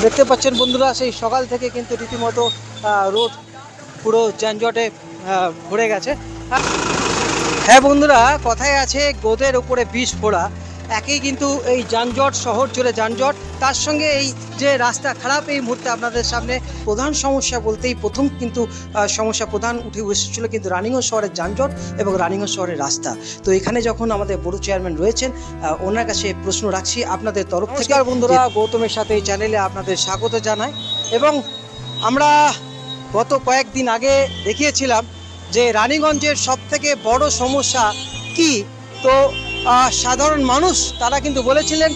দেখতে পাচ্ছেন বন্ধুরা, সেই সকাল থেকে কিন্তু রীতিমতো রোড পুরো যানজটে ভরে গেছে। হ্যাঁ বন্ধুরা, কথায় আছে গোদের উপরে বিষ ফোড়া। একই কিন্তু এই যানজট, শহর জুড়ে যানজট, তার সঙ্গে এই যে রাস্তা খারাপ। এই মুহূর্তে আপনাদের সামনে প্রধান সমস্যা বলতেই প্রথম কিন্তু সমস্যা প্রধান উঠে এসেছিল কিন্তু রানিগঞ্জ শহরের যানজট এবং রানিগঞ্জ শহরের রাস্তা। তো এখানে যখন আমাদের বড় চেয়ারম্যান রয়েছেন, ওনার কাছে প্রশ্ন রাখছি আপনাদের তরফ থেকে। বন্ধুরা, গৌতমের সাথে এই চ্যানেলে আপনাদের স্বাগত জানাই। এবং আমরা গত কয়েকদিন আগে দেখিয়েছিলাম যে রানিগঞ্জের সবথেকে বড় সমস্যা কি। তো সাধারণ মানুষ তারা কিন্তু বলেছিলেন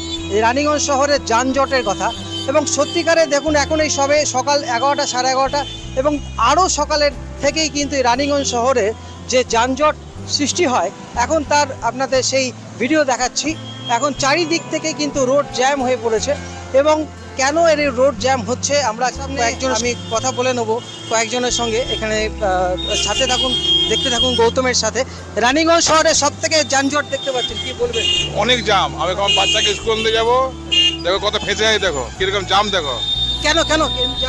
রানিগঞ্জ শহরের যানজটের কথা। এবং সত্যিকারে দেখুন, এখন এই সবে সকাল 11টা, সাড়ে 11টা এবং আরও সকালের থেকেই কিন্তু এই রানিগঞ্জ শহরে যে যানজট সৃষ্টি হয়, এখন তার আপনাদের সেই ভিডিও দেখাচ্ছি। এখন চারিদিক থেকে কিন্তু রোড জ্যাম হয়ে পড়েছে। এবং কেন এর রোড জ্যাম হচ্ছে আমরা আমি কথা বলে নেবো কয়েকজনের সঙ্গে। এখানে সাথে থাকুন, দেখতে থাকুন গৌতমের সাথে। রানিগঞ্জ শহরে সব থেকে যানজট দেখতে পাচ্ছেন, কি বলবেন? অনেক জাম। আমি কখন বাচ্চাকে স্কুল দিয়ে যাবো, দেখো কত ফেঁসে যায়, দেখো কিরকম জাম, দেখো কেন কেন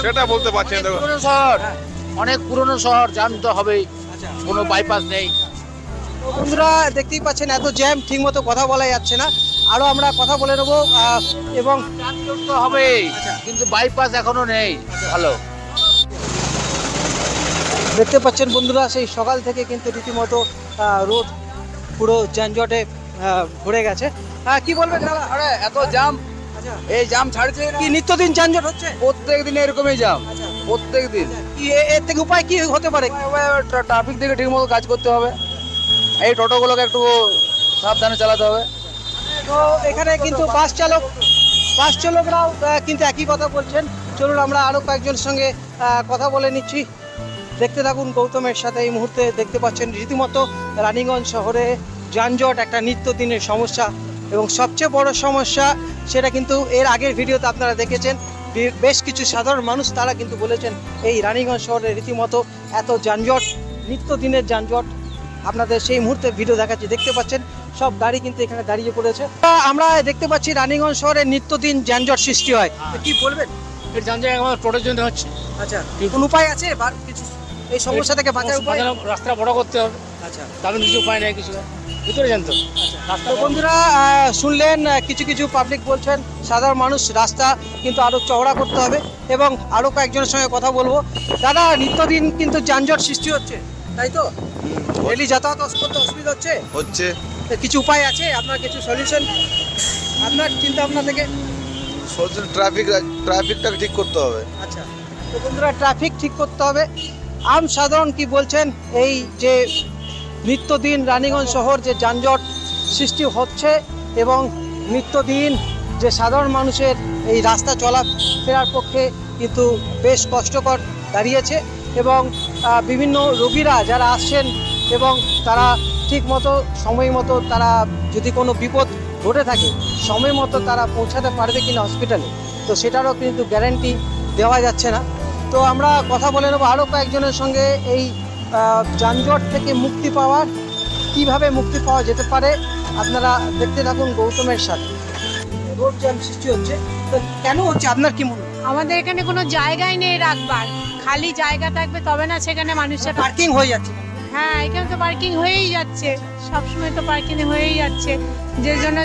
সেটা বলতে পারছি না। দেখো শহর, অনেক পুরনো শহর, জাম তো হবেই, কোনো বাইপাস নেই। বন্ধুরা দেখতেই পাচ্ছেন এত জ্যাম, ঠিক মতো কথা বলা যাচ্ছে না। আরো আমরা কথা বলে নেবো। এবং যানজট তো হবেই, কিন্তু বাইপাস এখনো নেই ভালো। দেখতে পাচ্ছেন বন্ধুরা, সেই সকাল থেকে কিন্তু রীতিমতো রোড পুরো যানজটে ভরে গেছে। কি বলবেন দাদা? আরে এত জাম, এই জাম ছাড়ছে কি নিত্যদিন যানজট হচ্ছে? প্রত্যেক দিন এরকমই জাম, প্রত্যেক দিন। কি এর থেকে উপায় কি হতে পারে? ট্রাফিক থেকে ঠিক মতো কাজ করতে হবে, এই টোটোগুলোকে একটু সাবধানে চালাতে হবে। তো এখানে কিন্তু বাস চালকরাও কিন্তু একই কথা বলছেন। চলুন আমরা আরও কয়েকজনের সঙ্গে কথা বলে নিচ্ছি। দেখতে থাকুন গৌতমের সাথে। এই মুহূর্তে দেখতে পাচ্ছেন রীতিমতো রানিগঞ্জ শহরে যানজট একটা নিত্যদিনের সমস্যা। এবং সবচেয়ে বড় সমস্যা সেটা কিন্তু এর আগের ভিডিওতে আপনারা দেখেছেন। বেশ কিছু সাধারণ মানুষ তারা কিন্তু বলেছেন এই রানিগঞ্জ শহরে রীতিমতো এত যানজট, নিত্যদিনের যানজট। আপনাদের সেই মুহূর্তে ভিডিও দেখাচ্ছি, দেখতে পাচ্ছেন সব গাড়ি কিন্তু এখানে দাঁড়িয়ে পড়েছে। আমরা দেখতে পাচ্ছি রানিগঞ্জ শহরে নিত্যদিন যানজট সৃষ্টি হয়। কি বলবেন? এই যানজট আমার টোটোর জন্য হচ্ছে। আচ্ছা, কোন উপায় আছে কিছু এই সমস্যা থেকে বাঁচার উপায়? রাস্তা বড় করতে হবে। আচ্ছা, তাহলে কিছু উপায় নেই, কিছু ভিতরে জানতো। তো বন্ধুরা শুনলেন, কিছু কিছু পাবলিক বলছেন সাধারণ মানুষ রাস্তা কিন্তু আরো চওড়া করতে হবে। এবং আরো কয়েকজনের সঙ্গে কথা বলবো। দাদা, নিত্যদিন কিন্তু যানজট সৃষ্টি হচ্ছে, তাই তো? ডেলি যাতায়াত করতে অসুবিধা হচ্ছে। কিছু উপায় আছে আপনার, কিছু সলিউশন আপনার চিন্তা ভাবনা থেকে? ট্রাফিকটাকে ঠিক করতে হবে। আচ্ছা, তো বন্ধুরা ট্রাফিক ঠিক করতে হবে। আম সাধারণ কি বলছেন এই যে নিত্যদিন রানিগঞ্জ শহর যে যানজট সৃষ্টি হচ্ছে এবং নিত্যদিন যে সাধারণ মানুষের এই রাস্তা চলাফেরার পক্ষে কিন্তু বেশ কষ্টকর দাঁড়িয়েছে। এবং বিভিন্ন রোগীরা যারা আসছেন এবং তারা ঠিক মতো সময় মতো, তারা যদি কোনো বিপদ ঘটে থাকে সময় মতো তারা পৌঁছাতে পারবে কিনা হসপিটালে, তো সেটারও কিন্তু গ্যারান্টি দেওয়া যাচ্ছে না। তো আমরা কথা বলে নেবো আরও কয়েকজনের সঙ্গে এই যানজট থেকে মুক্তি পাওয়ার, কিভাবে মুক্তি পাওয়া যেতে পারে। আপনারা দেখতে থাকুন গৌতমের সাথে। রোড জ্যাম সৃষ্টি হচ্ছে, তো কেন হচ্ছে আপনার কি মনে হয়? আমাদের এখানে কোনো জায়গাই নেই রাখবার, খালি জায়গা থাকবে তবে না সেখানে মানুষের পার্কিং হয়ে যাচ্ছে। হ্যাঁ, এখানে তো পার্কিং হয়েই যাচ্ছে, সবসময় তো পার্কিং হয়েই যাচ্ছে, যে জন্য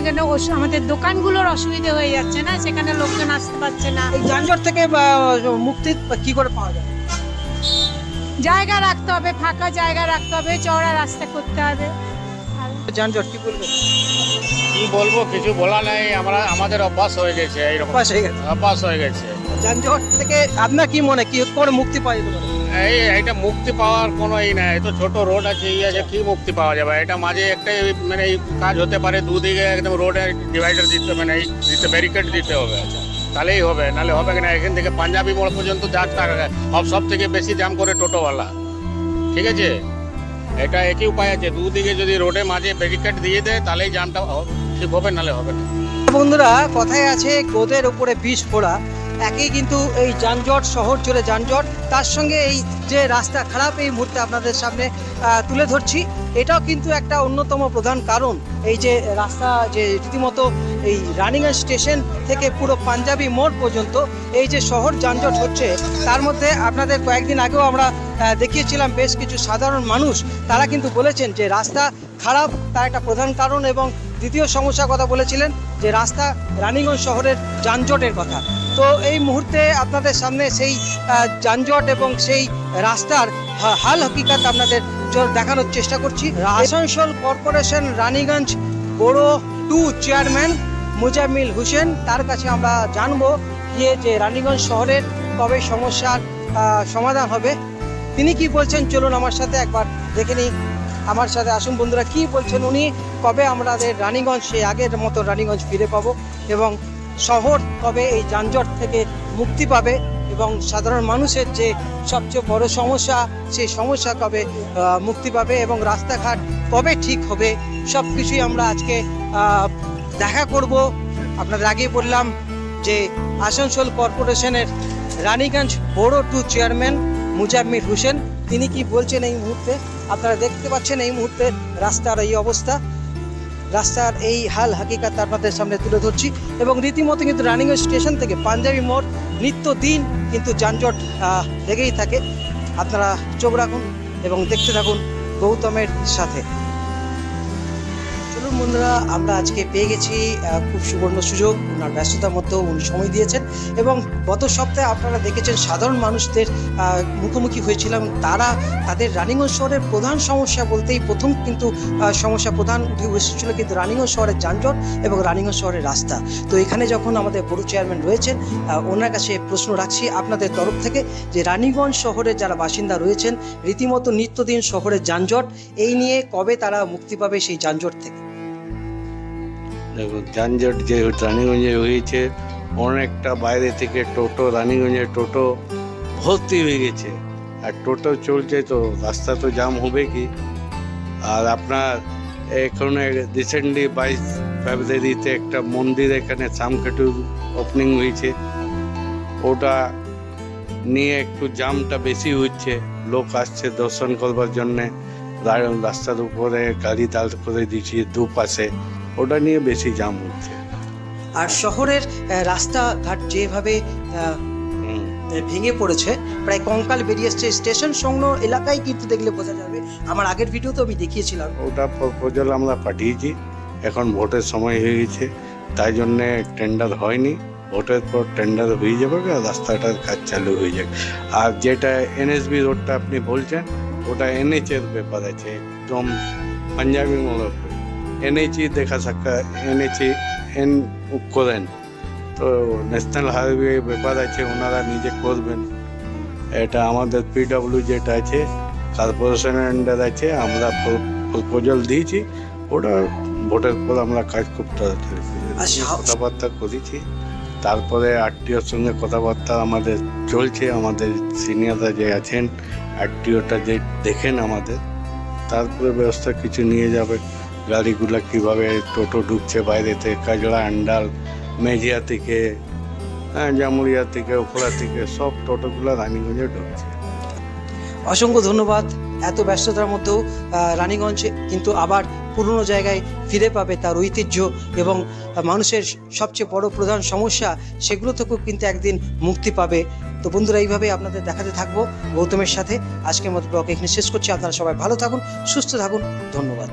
আমাদের দোকানগুলোর অসুবিধা হয়ে যাচ্ছে না, সেখানে লোকজন আসতে পারছে না। এই যানজট থেকে মুক্তি কি করে পাওয়া যায়? জায়গা রাখতে হবে, ফাঁকা জায়গা রাখতে হবে, চওড়া রাস্তা করতে হবে। যানজট কি বলবেন? কি বলবো, কিছু বলা নাই। আমাদের অভ্যাস হয়ে গেছে, এইরকম অভ্যাস হয়ে গেছে। যানজট থেকে আপনার কি মনে, কি করে মুক্তি পাওয়া যেতে পারে? এইটা মুক্তি পাওয়ার কোনো নাই। তো ছোট রোড আছে, আছে, কি মুক্তি পাওয়া যাবে? এটা মাঝে একটাই মানে এই কাজ হতে পারে, দুদিকে একদম রোডে ডিভাইডার দিতে, মানে দিতে ব্যারিকেড দিতে হবে, তাহলেই হবে, নাহলে হবে কিনা। এখান থেকে পাঞ্জাবি মোড় পর্যন্ত যাচ্ছে, সব থেকে বেশি জ্যাম করে টোটোওয়ালা। ঠিক আছে, এটা একই উপায় আছে, দুদিকে যদি রোডে মাঝে ব্যারিকেড দিয়ে দেয় তাহলেই জ্যামটা ঠিক হবে, নাহলে হবে না। বন্ধুরা কথায় আছে গোদের উপরে বিষ ফোড়া। একই কিন্তু এই যানজট, শহর জুড়ে যানজট, তার সঙ্গে এই যে রাস্তা খারাপ এই মুহূর্তে আপনাদের সামনে তুলে ধরছি। এটাও কিন্তু একটা অন্যতম প্রধান কারণ। এই যে রাস্তা যে রীতিমতো এই রানিগঞ্জ স্টেশন থেকে পুরো পাঞ্জাবি মোড় পর্যন্ত এই যে শহর যানজট হচ্ছে, তার মধ্যে আপনাদের কয়েকদিন আগেও আমরা দেখিয়েছিলাম বেশ কিছু সাধারণ মানুষ তারা কিন্তু বলেছেন যে রাস্তা খারাপ তার একটা প্রধান কারণ, এবং দ্বিতীয় সমস্যার কথা বলেছিলেন যে রাস্তা রানিগঞ্জ শহরের যানজটের কথা। তো এই মুহূর্তে আপনাদের সামনে সেই যানজট এবং সেই রাস্তার হাল হকিকত আপনাদের দেখানোর চেষ্টা করছি। আসানসোল কর্পোরেশন রানিগঞ্জ বড় 2 চেয়ারম্যান মুজাম্মিল হোসেন, তার কাছে আমরা জানবো গিয়ে যে রানিগঞ্জ শহরের কবে সমস্যার সমাধান হবে, তিনি কি বলছেন চলুন আমার সাথে একবার দেখে নিই। আমার সাথে আসুন বন্ধুরা, কি বলছেন উনি, কবে আমাদের রানিগঞ্জ সেই আগের মতো রানিগঞ্জ ফিরে পাবো, এবং শহর কবে এই যানজট থেকে মুক্তি পাবে, এবং সাধারণ মানুষের যে সবচেয়ে বড় সমস্যা সেই সমস্যা কবে মুক্তি পাবে, এবং রাস্তাঘাট কবে ঠিক হবে, সব কিছুই আমরা আজকে দেখা করব। আপনাদের আগেই বললাম যে আসানসোল কর্পোরেশনের রানিগঞ্জ বড় 2 চেয়ারম্যান মুজাম্মিল হোসেন, তিনি কি বলছেন এই মুহূর্তে আপনারা দেখতে পাচ্ছেন। এই মুহূর্তে রাস্তার এই অবস্থা, রাস্তার এই হাল হাকিকত আপনাদের সামনে তুলে ধরছি, এবং রীতিমতো কিন্তু রানিগঞ্জ স্টেশন থেকে পাঞ্জাবি মোড় নিত্যদিন কিন্তু যানজট লেগেই থাকে। আপনারা চোখ রাখুন এবং দেখতে থাকুন গৌতমের সাথে। চলুন বন্ধুরা, আমরা আজকে পেয়ে গেছি খুব সুবর্ণ সুযোগ, ওনার ব্যস্ততার মধ্যেও উনি সময় দিয়েছেন, এবং গত সপ্তাহে আপনারা দেখেছেন সাধারণ মানুষদের মুখোমুখি হয়েছিলাম। তারা তাদের রানিগঞ্জ শহরের প্রধান সমস্যা বলতেই প্রথম কিন্তু সমস্যা প্রধান উঠে এসেছিল কিন্তু রানিগঞ্জ শহরের যানজট এবং রানিগঞ্জ শহরের রাস্তা। তো এখানে যখন আমাদের বড় চেয়ারম্যান রয়েছেন, ওনার কাছে প্রশ্ন রাখছি আপনাদের তরফ থেকে যে রানিগঞ্জ শহরের যারা বাসিন্দা রয়েছেন, রীতিমতো নিত্যদিন শহরের যানজট, এই নিয়ে কবে তারা মুক্তি পাবে সেই যানজট থেকে? দেখুন, যানজট যে রানিগঞ্জে হয়েছে, অনেকটা বাইরে থেকে টোটো, রানিগঞ্জের টোটো ভর্তি হয়ে গেছে, আর টোটো চলছে তো রাস্তা তো জাম হবে কি। আর আপনার এখানে রিসেন্টলি 22 ফেব্রুয়ারিতে একটা মন্দির এখানে শ্যামকেটুর ওপেনিং হয়েছে, ওটা নিয়ে একটু জামটা বেশি হচ্ছে। লোক আসছে দর্শন করবার জন্যে, রাস্তার উপরে গাড়ি দাঁড় করে দিচ্ছি দুপাশে, ওটা নিয়ে বেশি জাম হচ্ছে। আর শহরের রাস্তাঘাট যেভাবে ভেঙে পড়েছে, প্রায় কঙ্কাল বেরিয়ে এসছে, স্টেশন সংলগ্ন এলাকায় কিন্তু দেখলে বোঝা যাবে। আমার আগের ভিডিওতে আমি দেখিয়েছিলাম। ওটা প্রপোজাল আমরা পাঠিয়েছি, এখন ভোটের সময় হয়ে গেছে, তাই জন্যে টেন্ডার হয়নি। ভোটের পর টেন্ডার হয়ে যাবে আর রাস্তাটার কাজ চালু হয়ে যাবে। আর যেটা NSB রোডটা আপনি বলছেন, ওটা NH-এর ব্যাপার আছে, একদম পাঞ্জাবি মোড় NH দেখা সাক্ষা NH করেন, তো ন্যাশনাল হাইওয়ে ব্যাপার আছে, ওনারা নিজে করবেন। এটা আমাদের PW যেটা আছে কর্পোরেশনের আন্ডার আছে, আমরা প্রপোজাল দিয়েছি, ওটা ভোটের পর আমরা কাজ খুব তাড়াতাড়ি কথাবার্তা করেছি। তারপরে RTOর সঙ্গে কথাবার্তা আমাদের চলছে, আমাদের সিনিয়ররা যে আছেন RTOটা যে দেখেন আমাদের, তারপরে ব্যবস্থা কিছু নিয়ে যাবে। গাড়িগুলো কীভাবে টোটো ঢুকছে বাইরে থেকে, কাজড়া, আন্ডাল, মেজিয়া থেকে, জামুরিয়া থেকে, ওখলা থেকে, সব টোটোগুলো রানিগঞ্জে ঢুকছে। অসংখ্য ধন্যবাদ। এত ব্যস্ততার মধ্যেও রানিগঞ্জ কিন্তু আবার পুরনো জায়গায় ফিরে পাবে তার ঐতিহ্য, এবং মানুষের সবচেয়ে বড় প্রধান সমস্যা সেগুলো থেকেও কিন্তু একদিন মুক্তি পাবে। তো বন্ধুরা, এইভাবে আপনাদের দেখাতে থাকবো গৌতমের সাথে। আজকের মতো ব্লগ এখানে শেষ করছি। আপনারা সবাই ভালো থাকুন, সুস্থ থাকুন, ধন্যবাদ।